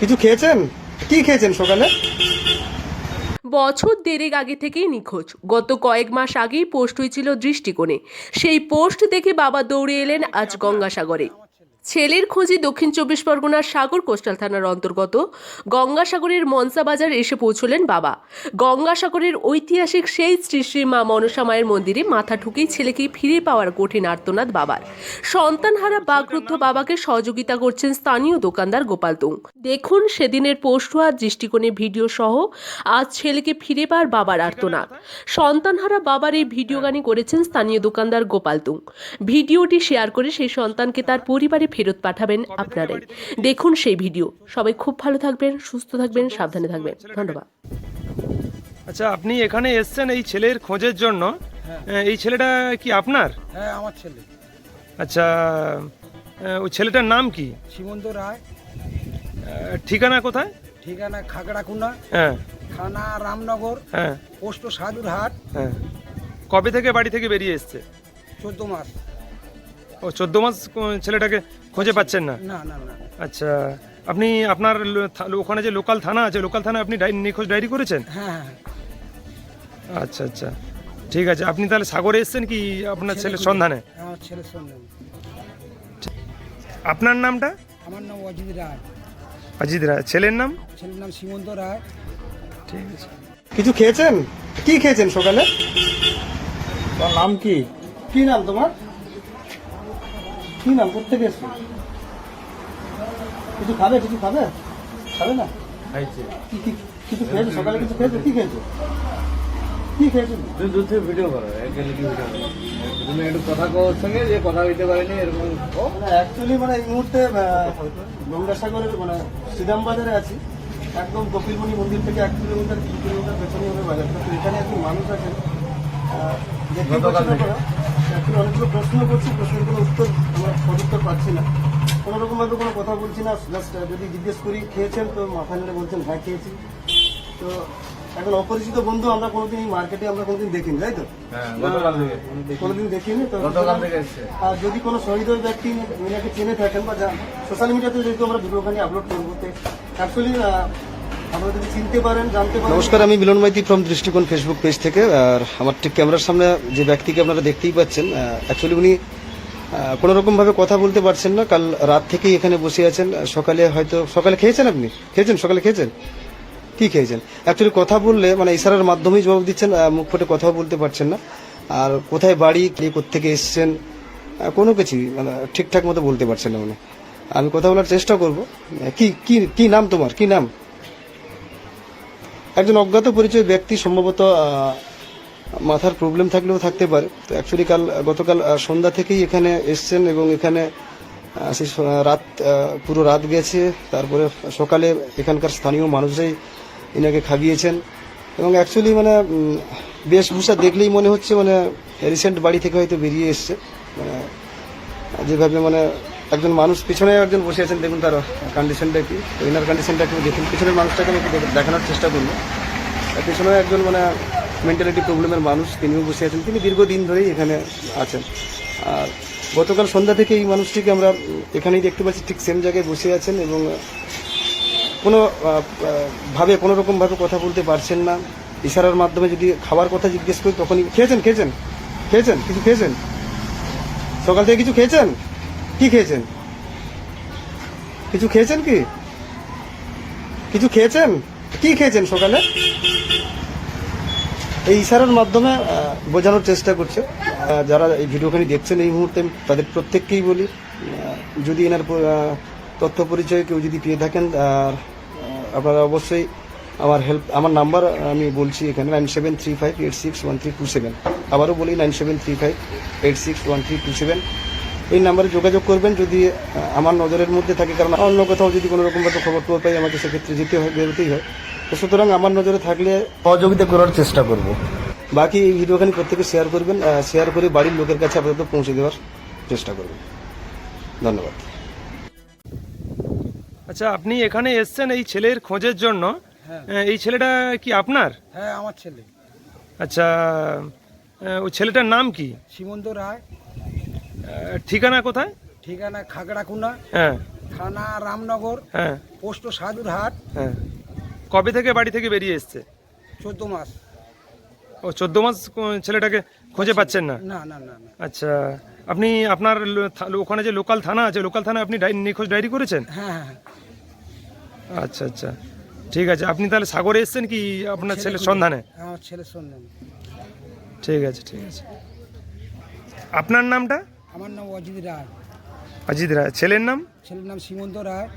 কিছু খেয়েছেন? কি খেয়েছেন সকালে? বছর দেড়েক আগে থেকেই নিখোঁজ। গত কয়েক মাস আগেই পোস্ট হয়েছিল দৃষ্টিকোণে। সেই পোস্ট দেখে বাবা দৌড়ে এলেন আজ গঙ্গাসাগরে। ছেলের খোঁজে দক্ষিণ চব্বিশ পরগনার সাগর কোস্টাল থানার অন্তর্গত গঙ্গাসাগরের মনসা বাজার এসে পৌঁছলেন বাবা। গঙ্গাসাগরের ঐতিহাসিক সেই শ্রী শ্রী মা মনসা মায়ের মন্দিরে মাথা ঠুকেই ছেলেকে ফিরে পাওয়ার কঠিন আর্তনাদ বাবার। সন্তানহারা বাকরুদ্ধ বাবাকে সহযোগিতা করছেন স্থানীয় দোকানদার গোপাল তুং। দেখুন সেদিনের পোস্ট হওয়া দৃষ্টিকোণে ভিডিও সহ আজ ছেলেকে ফিরে পাওয়ার বাবার আর্তনাদ। সন্তানহারা বাবার এই ভিডিও গানে করেছেন স্থানীয় দোকানদার গোপাল তুং। ভিডিওটি শেয়ার করে সেই সন্তানকে তার পরিবারে ফেরত পাঠাবেন আপনারাই। দেখুন সেই ভিডিও। সবাই খুব ভালো থাকবেন, সুস্থ থাকবেন, সাবধানে থাকবেন। ধন্যবাদ। আচ্ছা, আপনি এখানে এসেছেন এই ছেলের খোঁজের জন্য। এই ছেলেটা কি আপনার? হ্যাঁ, আমার ছেলে। আচ্ছা, ওই ছেলেটার নাম কি? সীমন্ত রায়। ঠিকানা কোথায়? ঠিকানা খাগড়াকুনা, হ্যাঁ থানা রামনগর, হ্যাঁ পোস্ট সাধুরহাট। হ্যাঁ। কবে থেকে বাড়ি থেকে বেরিয়ে এসছে? 14 মাস। ও 14 মাস ছেলেটাকে খুঁজে পাচ্ছেন না? না না না। আচ্ছা, আপনি আপনার ওখানে যে লোকাল থানা আছে, লোকাল থানা আপনি নিখোঁজ ডায়েরি করেছেন? হ্যাঁ হ্যাঁ। আচ্ছা আচ্ছা, ঠিক আছে। আপনি তাহলে সাগরে এসেছেন কি আপনার ছেলের সন্ধানে? আমার ছেলের সন্ধান। আপনার নামটা? আমার নাম অজিত রায়। অজিত রায়। ছেলের নাম? ছেলের নাম সীমন্ত রায়। ঠিক আছে। কিছু খেয়েছেন? কি খেয়েছেন সকালে? তোর নাম কি? কি নাম তোমার? কি নাম? কোত্থেকে এসছো? কিছু খাবে? কিছু খাবে? খাবে না? খাইছে। কিছু খেয়েছো সকালে? কিছু খেয়েছো? কি খেয়েছো? কি খেয়েছো? তুই দূর থেকে ভিডিও করো, এখানে কি ভিডিও করো? তুমি একটু কথা কওয়ার সঙ্গে যে কথা হইতে পারেনি এরকম। অ্যাকচুয়ালি এই মুহূর্তে গঙ্গাসাগরের শ্রীরামবাজারে আছি। একদম কপিলমণি মন্দির থেকে 1 কিলোমিটার 2 কিলোমিটার পেছনে হবে বাজারটা। তো এখানে একজন মানুষ আছেন, দেখতে পাচ্ছি না করা। এখন অনেকগুলো প্রশ্ন করছি, প্রশ্নের কোনো উত্তর আমরা সদুত্তর পাচ্ছি না। কোনো রকমভাবে কোনো কথা বলছি না। জাস্ট যদি জিজ্ঞেস করি খেয়েছেন, তো মাথা নেড়ে বলছেন হ্যাঁ খেয়েছি। তো এখন অপরিচিত বন্ধু, আমরা কোনোদিন এই মার্কেটে আমরা কোনোদিন দেখিনি, তাই তো? কোনোদিন দেখিনি। তো আর যদি কোনো সহৃদয় ব্যক্তি মিনাকে চেনে থাকেন বা সোশ্যাল মিডিয়াতে যেহেতু আমরা ভিডিওখানি আপলোড করবো, তো অ্যাকচুয়ালি আপনারা যদি চিনতে পারেন, জানতে পারেন। নমস্কার, আমি মিলন মাইতি ফ্রম দৃষ্টিকোণ ফেসবুক পেজ থেকে। আর আমার ঠিক ক্যামেরার সামনে যে ব্যক্তিকে আপনারা দেখতেই পাচ্ছেন, অ্যাকচুয়ালি উনি কোনো রকমভাবে কথা বলতে পারছেন না। কাল রাত থেকেই এখানে বসে আছেন। সকালে খেয়েছেন? আপনি খেয়েছেন? সকালে খেয়েছেন? কি খেয়েছেন? অ্যাকচুয়ালি কথা বললে ইশারার মাধ্যমেই জবাব দিচ্ছেন, মুখ ফুটে কথাও বলতে পারছেন না। আর কোথায় বাড়ি, কোত্থেকে এসছেন, কোনো কিছুই ঠিকঠাক মতো বলতে পারছেন না। আমি কথা বলার চেষ্টা করব। কি কি কি নাম তোমার? কি নাম? একজন অজ্ঞাত পরিচয় ব্যক্তি, সম্ভবত মাথার প্রবলেম থাকলেও থাকতে পারে। তো অ্যাকচুয়ালি গতকাল সন্ধ্যা থেকেই এখানে এসছেন এবং এখানে পুরো রাত গেছে। তারপরে সকালে এখানকার স্থানীয় মানুষরাই এনাকে খাইয়েছেন এবং অ্যাকচুয়ালি বেশভূষা দেখলেই মনে হচ্ছে রিসেন্ট বাড়ি থেকে হয়তো বেরিয়ে এসছে। যেভাবে একজন মানুষ, পিছনে একজন বসে আছেন, দেখুন তার কন্ডিশনটা কি। তো এনার কন্ডিশনটা একটু দেখুন। পিছনের মানুষটাকে আমি একটু দেখানোর চেষ্টা করবো। পিছনে একজন মেন্টালিটি প্রবলেমের মানুষ, তিনিও বসে আছেন। তিনি দীর্ঘদিন ধরেই এখানে আছেন। আর গতকাল সন্ধ্যা থেকে এই মানুষটিকে আমরা এখানেই দেখতে পাচ্ছি, ঠিক সেম জায়গায় বসে আছেন এবং কোনো রকমভাবে কথা বলতে পারছেন না। ইশারার মাধ্যমে যদি খাবার কথা জিজ্ঞেস করি তখনই খেয়েছেন? কিছু খেয়েছেন? সকাল থেকে কিছু খেয়েছেন? কি খেয়েছেন? কিছু খেয়েছেন? কিছু খেয়েছেন? কি খেয়েছেন সকালে? এই ইশারার মাধ্যমে বোঝানোর চেষ্টা করছে। যারা এই ভিডিওখানি দেখছেন এই মুহূর্তে, তাদের প্রত্যেককেই বলি, যদি এনার তথ্য পরিচয় কেউ যদি পেয়ে থাকেন, আপনারা অবশ্যই আমার নাম্বার আমি বলছি এখানে 9735861327। আবারও বলি 9735861327। এই নাম্বারে যোগাযোগ করবেন যদি আমার নজরের মধ্যে থাকে। কারণ অন্য কোথাও যদি কোনো রকমভাবে খবর পাই, আমাকে সেক্ষেত্রে যেতে হয়, বেরোতেই হয়। তো সুতরাং আমার নজরে থাকলে সহযোগিতা করার চেষ্টা করব। বাকি এই ভিডিওখানি প্রত্যেকে শেয়ার করবেন, শেয়ার করে বাড়ির লোকের কাছে আপাতত পৌঁছে দেওয়ার চেষ্টা করবেন। ধন্যবাদ। আচ্ছা, আপনি এখানে এসেছেন এই ছেলের খোঁজের জন্য। এই ছেলেটা কি আপনার? হ্যাঁ, আমার ছেলে। আচ্ছা, ওই ছেলেটার নাম কি? সীমন্ত রায়। ঠিকানা কোথায়? ঠিকানা খাগড়াকুনা, হ্যাঁ থানা রামনগর, হ্যাঁ পোস্ট সাধুরহাট, হ্যাঁ। কবে থেকে বাড়ি থেকে বেরিয়ে এসছে? 14 মাস। ও 14 মাস ছেলেটাকে খুঁজে পাচ্ছেন না? না না না না, আচ্ছা, আপনি আপনার ওখানে যে লোকাল থানা আছে, লোকাল থানা আপনি নিখোঁজ ডায়েরি করেছেন? হ্যাঁ হ্যাঁ আচ্ছা আচ্ছা, ঠিক আছে। আপনি তাহলে সাগরে এসেছেন কি আপনার ছেলের খুঁজে- সন্ধানে? আমার ছেলের সন্ধানে। ঠিক আছে ঠিক আছে। আপনার নামটা? আমার নাম অজিত রায়, অজিত রায়। ছেলের নাম? ছেলের নাম সীমন্ত রায়।